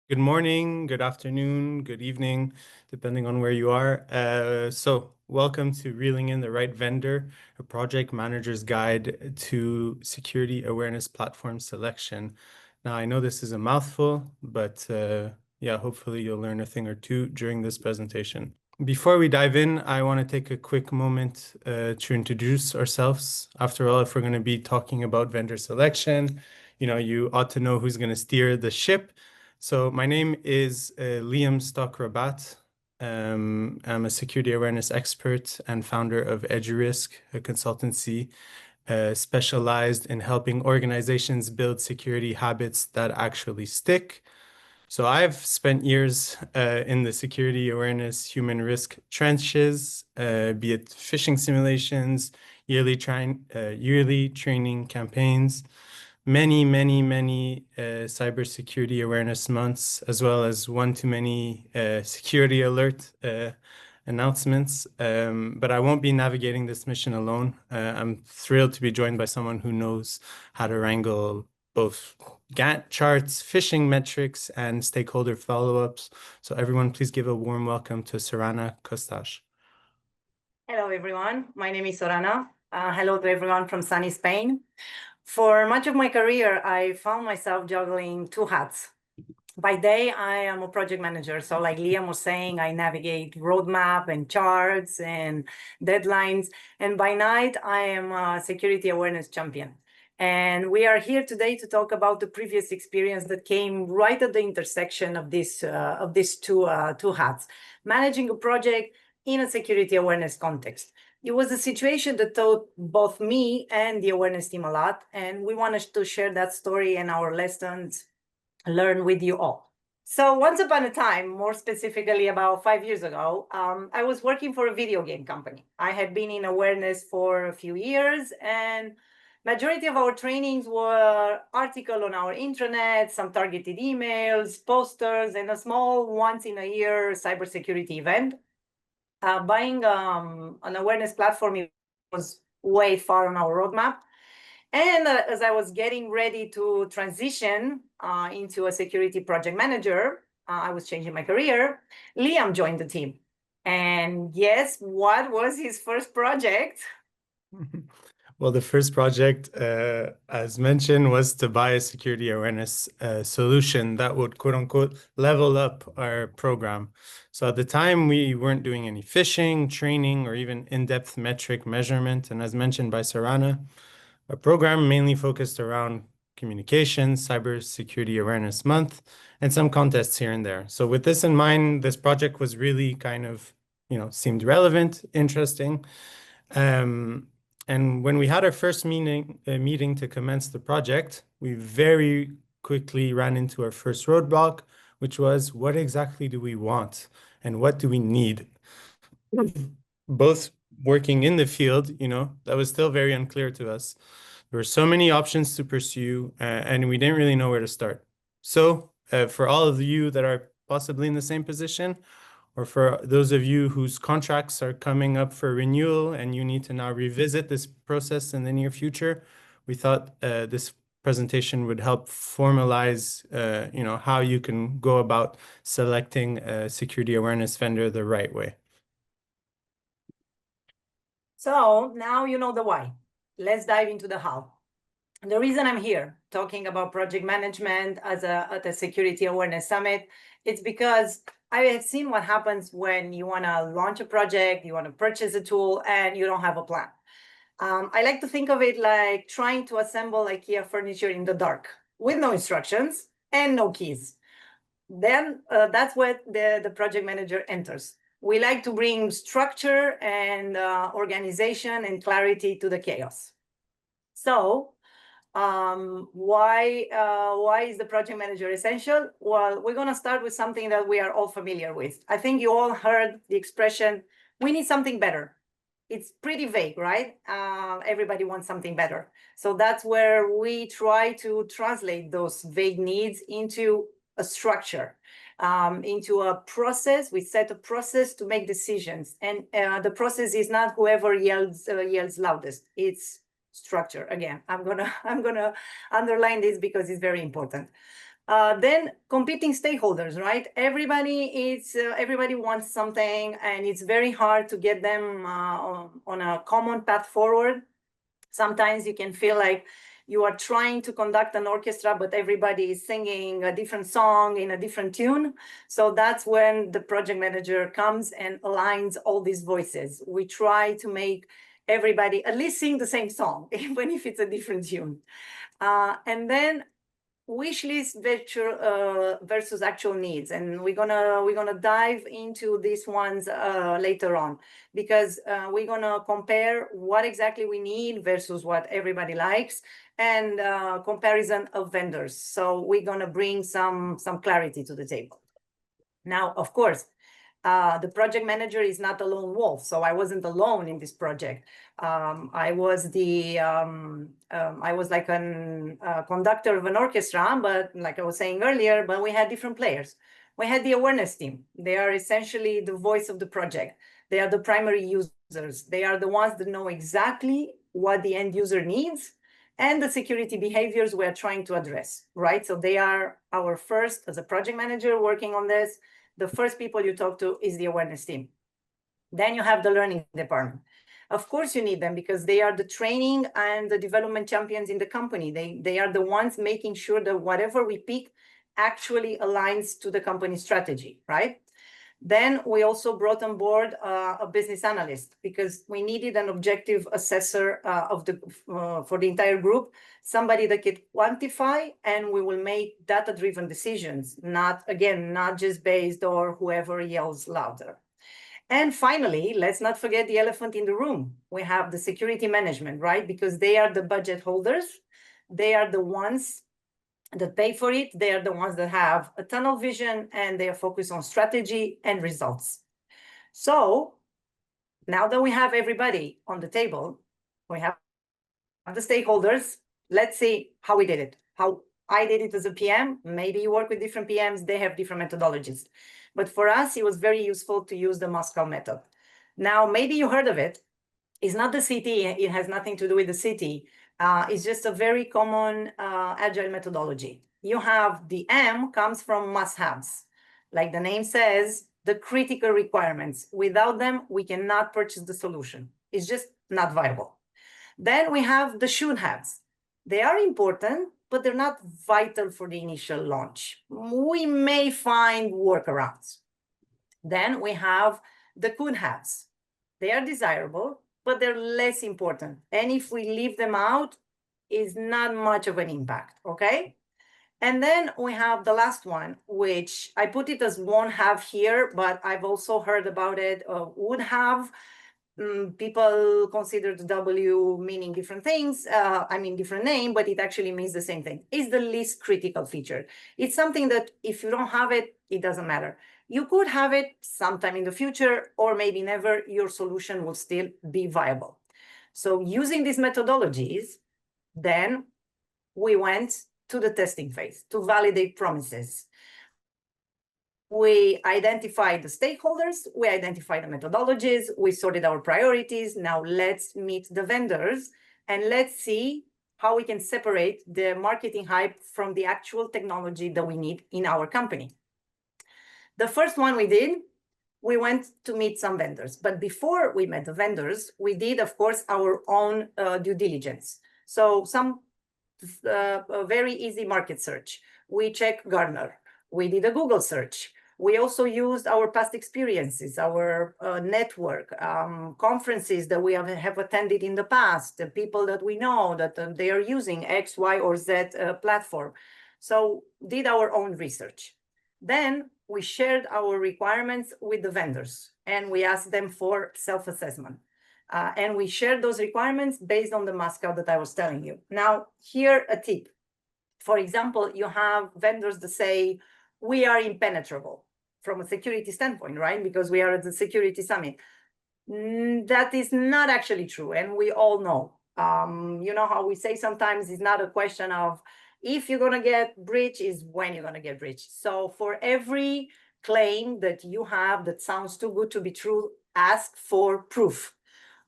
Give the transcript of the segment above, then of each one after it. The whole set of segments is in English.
Good morning, good afternoon, good evening, depending on where you are. Welcome to Reeling in the Right Vendor, a project manager's guide to security awareness platform selection. Now, I know this is a mouthful, but yeah, hopefully you'll learn a thing or two during this presentation. Before we dive in, I want to take a quick moment to introduce ourselves. After all, if we're going to be talking about vendor selection, you ought to know who's going to steer the ship. So my name is Liam Stock-Rabbat. I'm a security awareness expert and founder of Edurisk, a consultancy specialized in helping organizations build security habits that actually stick. So I've spent years in the security awareness human risk trenches, be it phishing simulations, yearly training campaigns, many cybersecurity awareness months, as well as one-to-many security alert announcements. But I won't be navigating this mission alone. I'm thrilled to be joined by someone who knows how to wrangle both Gantt charts, phishing metrics, and stakeholder follow-ups. So everyone, please give a warm welcome to Sorana Costache. Hello, everyone. My name is Sorana. Hello to everyone from sunny Spain. For much of my career, I found myself juggling two hats. By day, I am a project manager. So like Liam was saying, I navigate roadmap and charts and deadlines. And by night, I am a security awareness champion. And we are here today to talk about the previous experience that came right at the intersection of these two hats. Managing a project in a security awareness context. It was a situation that taught both me and the awareness team a lot, and we wanted to share that story and our lessons learned with you all. So once upon a time, more specifically about 5 years ago, I was working for a video game company. I had been in awareness for a few years, and majority of our trainings were article on our intranet, some targeted emails, posters, and a small once-in-a-year cybersecurity event. Buying an awareness platform was way far on our roadmap. And as I was getting ready to transition into a security project manager, I was changing my career, Liam joined the team. And yes, what was his first project? Well, the first project, as mentioned, was to buy a security awareness solution that would, quote unquote, level up our program. So at the time, we weren't doing any phishing, training, or even in-depth metric measurement. And as mentioned by Sorana, our program mainly focused around communication, cybersecurity awareness month, and some contests here and there. So with this in mind, this project was really kind of, seemed relevant, interesting. And when we had our first meeting to commence the project, we very quickly ran into our first roadblock, which was what exactly do we want and what do we need? Both working in the field, that was still very unclear to us. There were so many options to pursue, and we didn't really know where to start. So for all of you that are possibly in the same position, or for those of you whose contracts are coming up for renewal and you need to now revisit this process in the near future, we thought this presentation would help formalize, how you can go about selecting a security awareness vendor the right way. So now you know the why. Let's dive into the how. The reason I'm here talking about project management at a security awareness summit, it's because I have seen what happens when you want to launch a project, you want to purchase a tool, and you don't have a plan. I like to think of it like trying to assemble IKEA furniture in the dark with no instructions and no keys. Then that's where the project manager enters. We like to bring structure and organization and clarity to the chaos. So why is the project manager essential? Well, we're going to start with something that we are all familiar with. I think you all heard the expression, we need something better. It's pretty vague, right? Everybody wants something better. So that's where we try to translate those vague needs into a structure, into a process. We set a process to make decisions. And the process is not whoever yells loudest. It's structure. Again, I'm gonna underline this because it's very important. Then competing stakeholders, right? Everybody wants something, and it's very hard to get them on a common path forward. Sometimes you can feel like you are trying to conduct an orchestra, but everybody is singing a different song in a different tune. So that's when the project manager comes and aligns all these voices. We try to make everybody at least sing the same song, even if it's a different tune. And then wish list versus actual needs, and we're gonna dive into these ones later on, because we're gonna compare what exactly we need versus what everybody likes, and comparison of vendors. So we're gonna bring some clarity to the table. Now, of course, the project manager is not a lone wolf, so I wasn't alone in this project. I was like a conductor of an orchestra, but like I was saying earlier, but we had different players. We had the awareness team. They are essentially the voice of the project. They are the primary users. They are the ones that know exactly what the end user needs and the security behaviors we're trying to address, right? So they are our first, as a project manager working on this, the first people you talk to is the awareness team. Then you have the learning department. Of course, you need them because they are the training and the development champions in the company. They are the ones making sure that whatever we pick actually aligns to the company strategy, right? Then we also brought on board a business analyst because we needed an objective assessor for the entire group, somebody that could quantify, and we will make data-driven decisions, not just based on whoever yells louder. And finally, let's not forget the elephant in the room. We have the security management, right? Because they are the budget holders. They are the ones that pay for it. They are the ones that have a tunnel vision, and they are focused on strategy and results. So now that we have everybody on the table, we have the stakeholders. Let's see how we did it, how I did it as a PM. Maybe you work with different PMs, they have different methodologies. But for us, it was very useful to use the Moscow method. Now, maybe you heard of it. It's not the city. It has nothing to do with the city. It's just a very common agile methodology. You have the M comes from must-haves. Like the name says, the critical requirements. Without them, we cannot purchase the solution. It's just not viable. Then we have the should-haves. They are important, but they're not vital for the initial launch. We may find workarounds. Then we have the could-haves. They are desirable, but they're less important. And if we leave them out, it's not much of an impact, okay? And then we have the last one, which I put it as won't have here, but I've also heard about it, would have. People consider the W meaning different things, different name, but it actually means the same thing. It's the least critical feature. It's something that if you don't have it, it doesn't matter. You could have it sometime in the future, or maybe never, your solution will still be viable. So using these methodologies, then we went to the testing phase to validate promises. We identified the stakeholders, we identified the methodologies, we sorted our priorities. Now let's meet the vendors and let's see how we can separate the marketing hype from the actual technology that we need in our company. The first one we did, we went to meet some vendors. But before we met the vendors, we did, of course, our own due diligence. So some very easy market search. We checked Gartner. We did a Google search. We also used our past experiences, our network, conferences that we have attended in the past, the people that we know that they are using X, Y, or Z platform. So did our own research. Then we shared our requirements with the vendors and we asked them for self-assessment. And we shared those requirements based on the Moscow that I was telling you. Now, here a tip. For example, you have vendors that say, we are impenetrable from a security standpoint, right? Because we are at the security summit. That is not actually true. And we all know, you know how we say sometimes it's not a question of if you're going to get breached, is when you're going to get breached. So for every claim that you have that sounds too good to be true, ask for proof.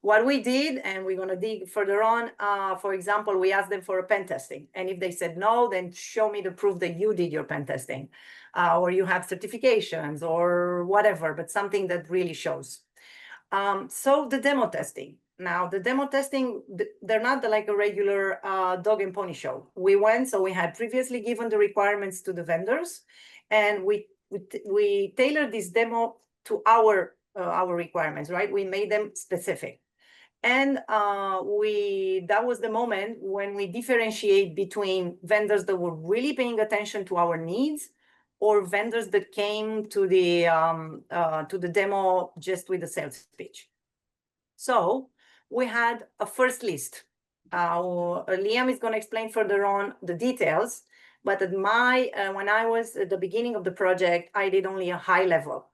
What we did, and we're going to dig further on, for example, we asked them for a pen testing. And if they said no, then show me the proof that you did your pen testing, or you have certifications or whatever, but something that really shows. So the demo testing. Now, the demo testing, they're not like a regular dog and pony show. We went, so we had previously given the requirements to the vendors, and we tailored this demo to our requirements, right? We made them specific. And that was the moment when we differentiate between vendors that were really paying attention to our needs, or vendors that came to the demo just with a sales pitch. So we had a first list. Liam is going to explain further on the details, but at when I was at the beginning of the project, I did only a high level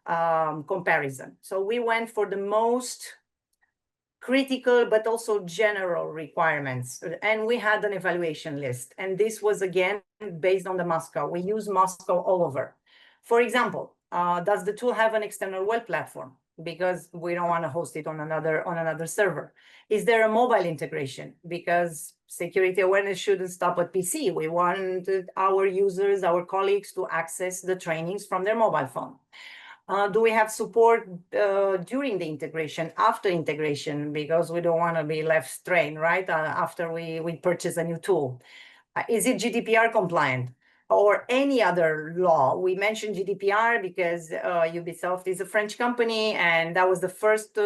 comparison. So we went for the most critical, but also general requirements. And we had an evaluation list. And this was, again, based on the Moscow. We use Moscow all over. For example, does the tool have an external web platform? Because we don't want to host it on another server. Is there a mobile integration? Because security awareness shouldn't stop at PC. We want our users, our colleagues, to access the trainings from their mobile phone. Do we have support during the integration, after integration, because we don't want to be left strained, right? After we purchase a new tool. Is it GDPR compliant or any other law? We mentioned GDPR because Ubisoft is a French company, and that was the first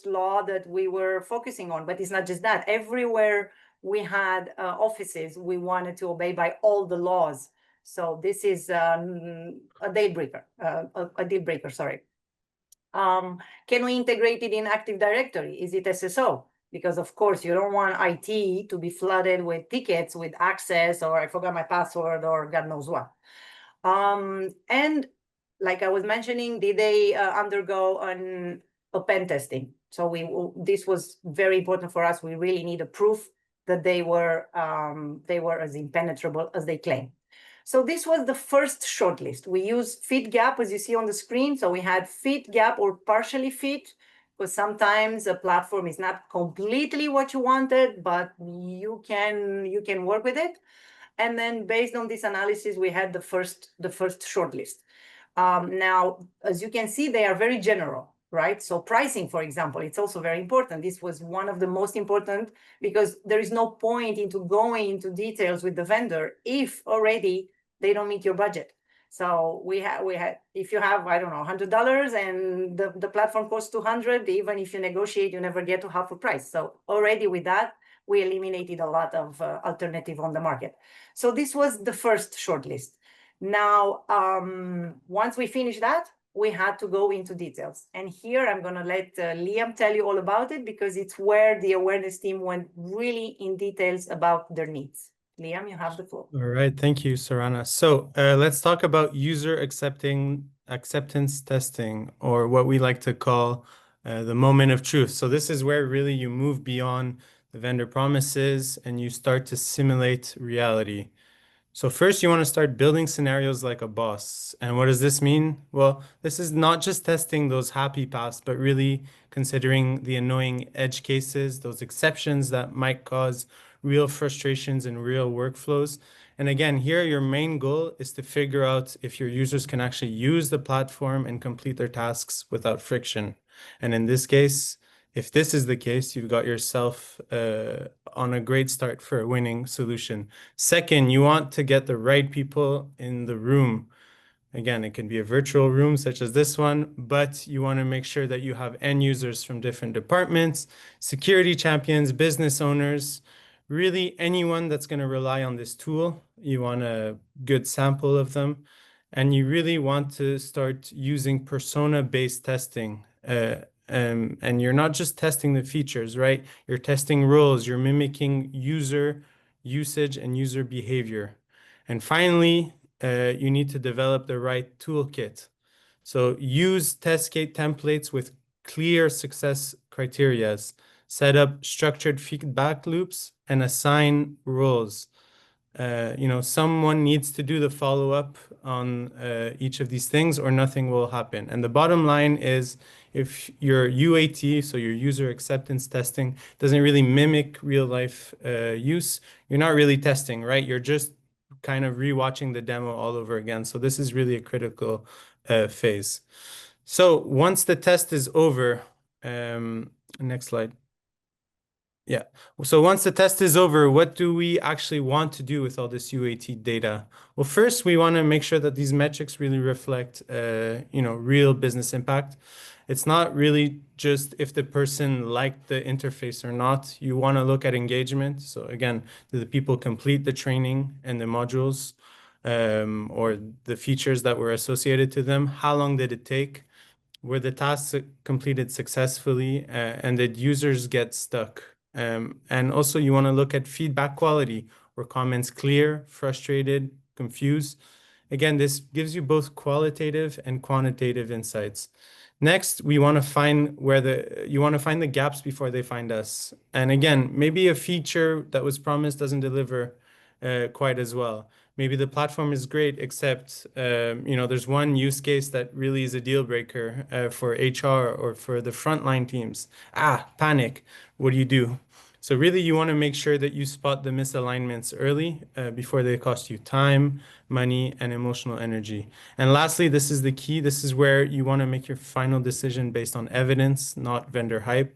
law that we were focusing on. But it's not just that. Everywhere we had offices, we wanted to obey by all the laws. So this is a deal breaker, sorry. Can we integrate it in Active Directory? Is it SSO? Because of course you don't want IT to be flooded with tickets with access, or I forgot my password, or God knows what. And like I was mentioning, did they undergo a pen testing? So this was very important for us. We really need a proof that they were as impenetrable as they claim. So this was the first shortlist. We used fit gap, as you see on the screen. So we had fit gap or partially fit, because sometimes a platform is not completely what you wanted, but you can work with it. And then based on this analysis, we had the first shortlist. Now, as you can see, they are very general, right? So pricing, for example, it's also very important. This was one of the most important, because there is no point into going into details with the vendor if already they don't meet your budget. So we had if you have, I don't know, $100 and the platform costs 200, even if you negotiate, you never get to half a price. So already with that, we eliminated a lot of alternative on the market. So this was the first shortlist. Now, once we finished that, we had to go into details. And here I'm going to let Liam tell you all about it, because it's where the awareness team went really in details about their needs. Liam, you have the floor. All right, thank you, Sorana. So let's talk about user acceptance testing, or what we like to call the moment of truth. So this is where really you move beyond the vendor promises and you start to simulate reality. So first, you want to start building scenarios like a boss. And what does this mean? Well, this is not just testing those happy paths, but really considering the annoying edge cases, those exceptions that might cause real frustrations and real workflows. And again, here, your main goal is to figure out if your users can actually use the platform and complete their tasks without friction. And in this case, if this is the case, you've got yourself on a great start for a winning solution. Second, you want to get the right people in the room. Again, it can be a virtual room such as this one, but you want to make sure that you have end users from different departments, security champions, business owners, really anyone that's going to rely on this tool. You want a good sample of them, and you really want to start using persona-based testing. And you're not just testing the features, right? You're testing roles, you're mimicking user usage and user behavior. And finally, you need to develop the right toolkit. So use test case templates with clear success criteria. Set up structured feedback loops and assign roles. Someone needs to do the follow-up on each of these things, or nothing will happen. And the bottom line is, if your UAT, so your user acceptance testing, doesn't really mimic real life use, you're not really testing, right? You're just kind of rewatching the demo all over again. So this is really a critical phase. So once the test is over, next slide. Yeah. So once the test is over, what do we actually want to do with all this UAT data? Well, first, we want to make sure that these metrics really reflect, real business impact. It's not really just if the person liked the interface or not. You want to look at engagement. So again, do the people complete the training and the modules, or the features that were associated to them? How long did it take? Were the tasks completed successfully, and did users get stuck? And also you want to look at feedback quality. Were comments clear, frustrated, confused? Again, this gives you both qualitative and quantitative insights. Next, we want to find you want to find the gaps before they find us. And again, maybe a feature that was promised doesn't deliver quite as well. Maybe the platform is great, except there's one use case that really is a deal breaker for HR or for the frontline teams. Panic. What do you do? So really, you want to make sure that you spot the misalignments early before they cost you time, money, and emotional energy. And lastly, this is the key. This is where you want to make your final decision based on evidence, not vendor hype.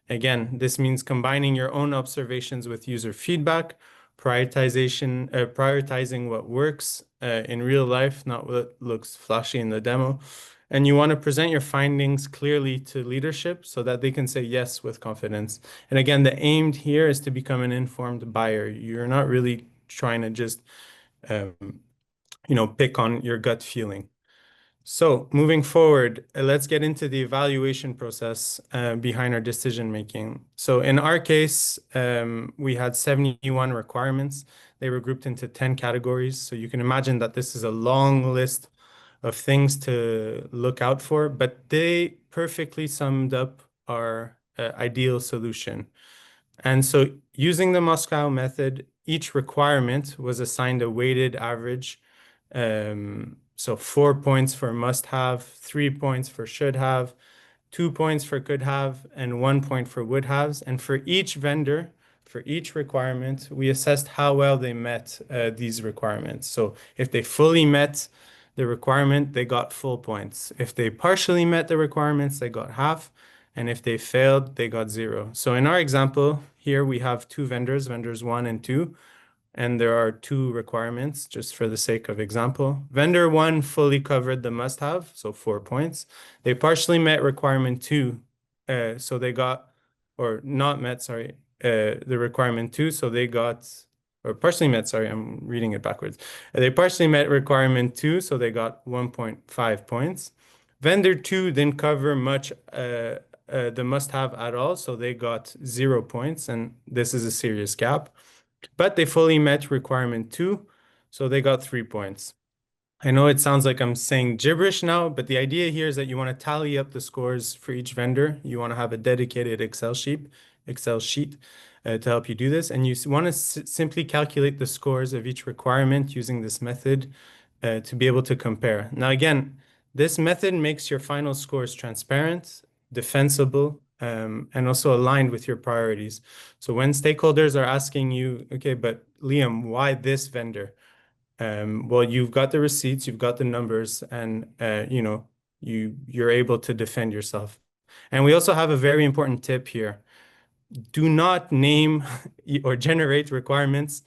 Again, this means combining your own observations with user feedback, prioritizing what works in real life, not what looks flashy in the demo. And you want to present your findings clearly to leadership so that they can say yes with confidence. And again, the aim here is to become an informed buyer. You're not really trying to just, pick on your gut feeling. So moving forward, let's get into the evaluation process behind our decision making. So in our case, we had 71 requirements. They were grouped into 10 categories. So you can imagine that this is a long list of things to look out for, but they perfectly summed up our ideal solution. And so using the Moscow method, each requirement was assigned a weighted average. So 4 points for must have, 3 points for should have, 2 points for could have, and 1 point for would haves. And for each vendor, for each requirement, we assessed how well they met these requirements. So if they fully met the requirement, they got full points. If they partially met the requirements, they got half. And if they failed, they got zero. So in our example, here we have two vendors, vendors 1 and 2, and there are two requirements just for the sake of example. Vendor 1 fully covered the must-have, so 4 points. They partially met requirement 2, so they got, or not met, sorry, the requirement 2, so they got, or partially met, sorry, I'm reading it backwards. They partially met requirement 2, so they got 1.5 points. Vendor 2 didn't cover much the must-have at all, so they got 0 points, and this is a serious gap. But they fully met requirement 2, so they got 3 points. I know it sounds like I'm saying gibberish now, but the idea here is that you want to tally up the scores for each vendor. You want to have a dedicated Excel sheet to help you do this, and you want to simply calculate the scores of each requirement using this method to be able to compare. Now, again, this method makes your final scores transparent, defensible, and also aligned with your priorities. So when stakeholders are asking you, okay, but Liam, why this vendor? Well, you've got the receipts, you've got the numbers, and you're able to defend yourself. And we also have a very important tip here. Do not name or generate requirements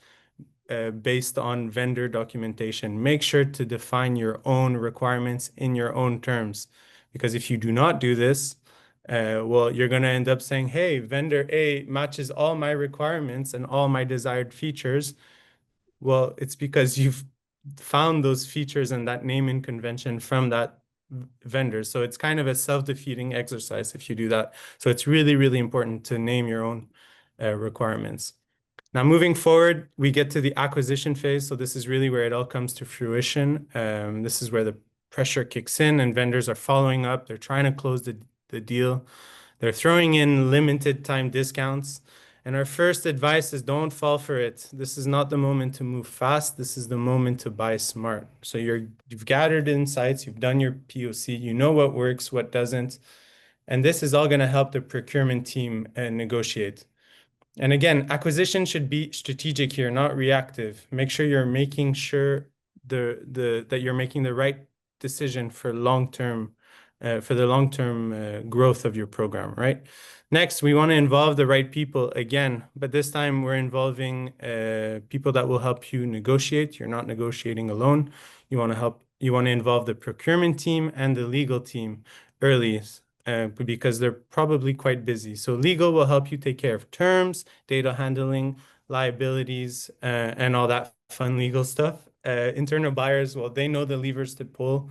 based on vendor documentation. Make sure to define your own requirements in your own terms. Because if you do not do this, well, you're going to end up saying, hey, vendor A matches all my requirements and all my desired features. Well, it's because you've found those features and that naming convention from that vendor. So it's kind of a self-defeating exercise if you do that. So it's really, really important to name your own requirements. Now, moving forward, we get to the acquisition phase. So this is really where it all comes to fruition. This is where the pressure kicks in and vendors are following up. They're trying to close the deal. They're throwing in limited time discounts. And our first advice is don't fall for it. This is not the moment to move fast. This is the moment to buy smart. So you've gathered insights, you've done your POC, you know what works, what doesn't. And this is all going to help the procurement team negotiate. And again, acquisition should be strategic here, not reactive. Make sure you're making sure that you're making the right decision for the long-term growth of your program, right? Next, we want to involve the right people again, but this time we're involving people that will help you negotiate. You're not negotiating alone. You want to involve the procurement team and the legal team early because they're probably quite busy. So legal will help you take care of terms, data handling, liabilities, and all that fun legal stuff. Internal buyers, well, they know the levers to pull,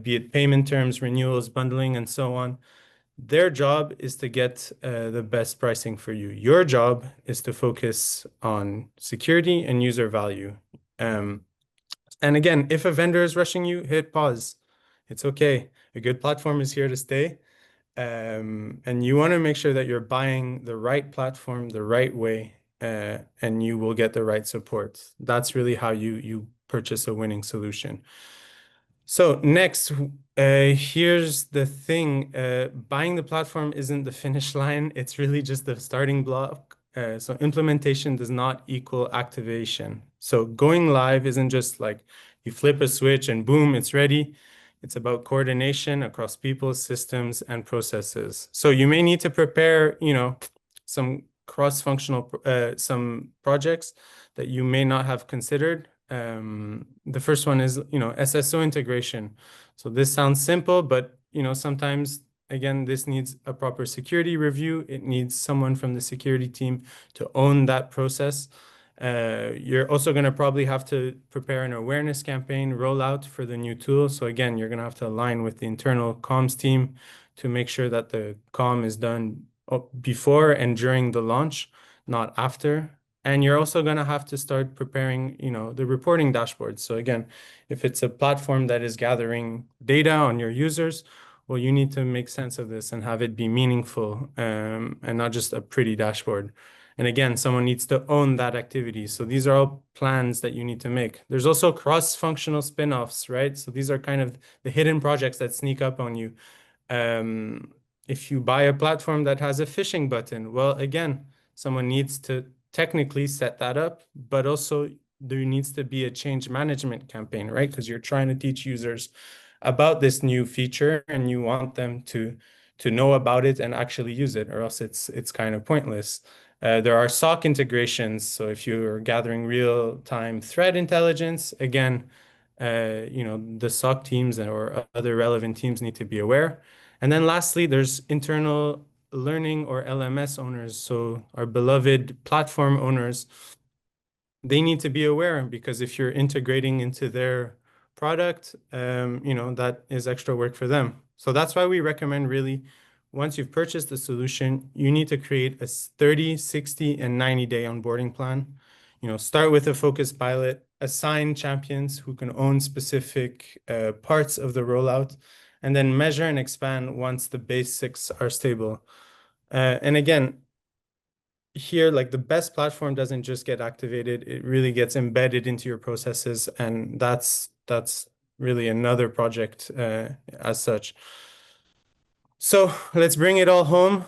be it payment terms, renewals, bundling, and so on. Their job is to get the best pricing for you. Your job is to focus on security and user value. And again, if a vendor is rushing you, hit pause. It's okay. A good platform is here to stay. And you want to make sure that you're buying the right platform the right way, and you will get the right support. That's really how you purchase a winning solution. So next, here's the thing. Buying the platform isn't the finish line. It's really just the starting block. So implementation does not equal activation. So going live isn't just like you flip a switch and boom, it's ready. It's about coordination across people, systems, and processes. So you may need to prepare, some some projects that you may not have considered. The first one is, SSO integration. So this sounds simple, but, sometimes, again, this needs a proper security review. It needs someone from the security team to own that process. You're also going to probably have to prepare an awareness campaign rollout for the new tool. So again, you're going to have to align with the internal comms team to make sure that the comm is done before and during the launch, not after. And you're also going to have to start preparing, the reporting dashboards. So again, if it's a platform that is gathering data on your users, well, you need to make sense of this and have it be meaningful, and not just a pretty dashboard. And again, someone needs to own that activity. So these are all plans that you need to make. There's also cross-functional spin-offs, right? So these are kind of the hidden projects that sneak up on you. If you buy a platform that has a phishing button, well, again, someone needs to technically set that up, but also there needs to be a change management campaign, right? Because you're trying to teach users about this new feature and you want them to know about it and actually use it, or else it's kind of pointless. There are SOC integrations. So if you're gathering real-time threat intelligence, again, the SOC teams or other relevant teams need to be aware. And then lastly, there's internal learning or LMS owners. So our beloved platform owners, they need to be aware because if you're integrating into their product, that is extra work for them. So that's why we recommend really, once you've purchased the solution, you need to create a 30, 60, and 90-day onboarding plan. Start with a focused pilot, assign champions who can own specific parts of the rollout, and then measure and expand once the basics are stable. And again, here, like the best platform doesn't just get activated, it really gets embedded into your processes, and that's really another project as such. So let's bring it all home.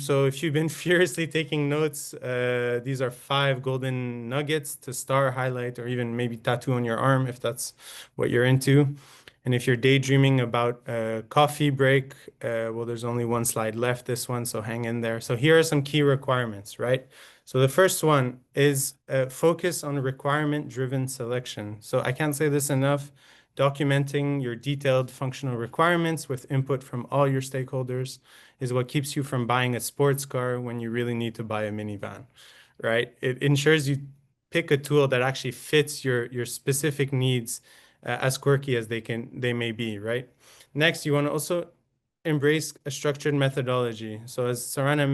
So if you've been furiously taking notes, these are 5 golden nuggets to star, highlight, or even maybe tattoo on your arm if that's what you're into. And if you're daydreaming about a coffee break, well, there's only one slide left, this one, so hang in there. So here are some key requirements, right? So the first one is focus on requirement-driven selection. So I can't say this enough. Documenting your detailed functional requirements with input from all your stakeholders is what keeps you from buying a sports car when you really need to buy a minivan, right? It ensures you pick a tool that actually fits your specific needs, as quirky as they may be, right? Next, you want to also embrace a structured methodology. So as Sorana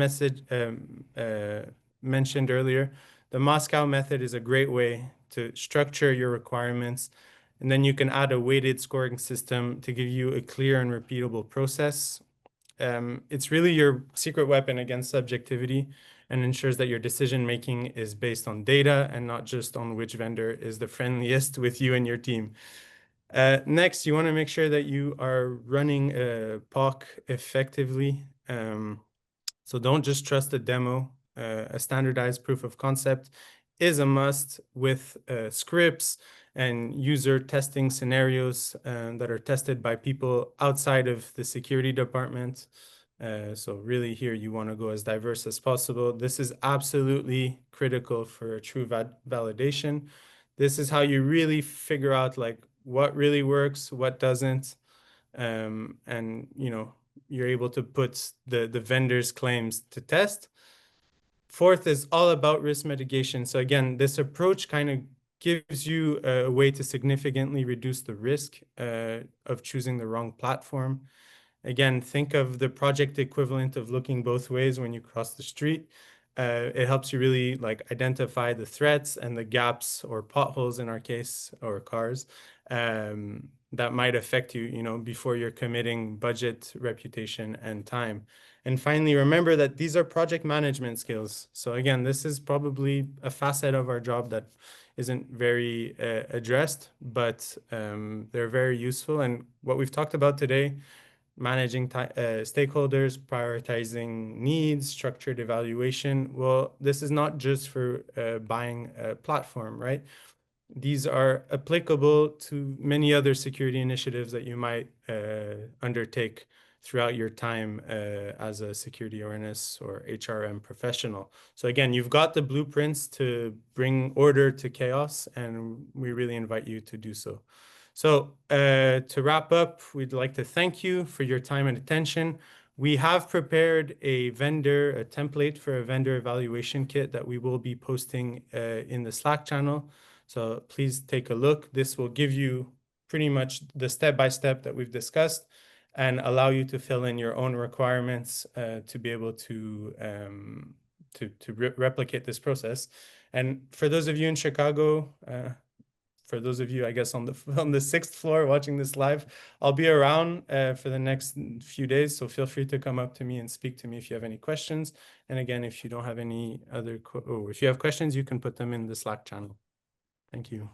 mentioned earlier, the Moscow method is a great way to structure your requirements. And then you can add a weighted scoring system to give you a clear and repeatable process. It's really your secret weapon against subjectivity and ensures that your decision making is based on data and not just on which vendor is the friendliest with you and your team. Next, you want to make sure that you are running a POC effectively. So don't just trust a demo. A standardized proof of concept is a must with scripts and user testing scenarios that are tested by people outside of the security department. So really here you want to go as diverse as possible. This is absolutely critical for a true validation. This is how you really figure out like what really works, what doesn't, and you're able to put the vendor's claims to test. Fourth is all about risk mitigation. So again, this approach kind of gives you a way to significantly reduce the risk of choosing the wrong platform. Again, think of the project equivalent of looking both ways when you cross the street. It helps you really like identify the threats and the gaps or potholes in our case, or cars, that might affect you, before you're committing budget, reputation, and time. And finally, remember that these are project management skills. So again, this is probably a facet of our job that isn't very addressed, but they're very useful. And what we've talked about today, managing stakeholders, prioritizing needs, structured evaluation. Well, this is not just for buying a platform, right? These are applicable to many other security initiatives that you might undertake throughout your time as a security awareness or HRM professional. So again, you've got the blueprints to bring order to chaos, and we really invite you to do so. So to wrap up, we'd like to thank you for your time and attention. We have prepared a template for a vendor evaluation kit that we will be posting in the Slack channel. So please take a look. This will give you pretty much the step-by-step that we've discussed and allow you to fill in your own requirements to be able to replicate this process. And for those of you in Chicago, for those of you, I guess, on the sixth floor watching this live, I'll be around for the next few days. So feel free to come up to me and speak to me if you have any questions. And again, if you don't have any other, if you have questions, you can put them in the Slack channel. Thank you.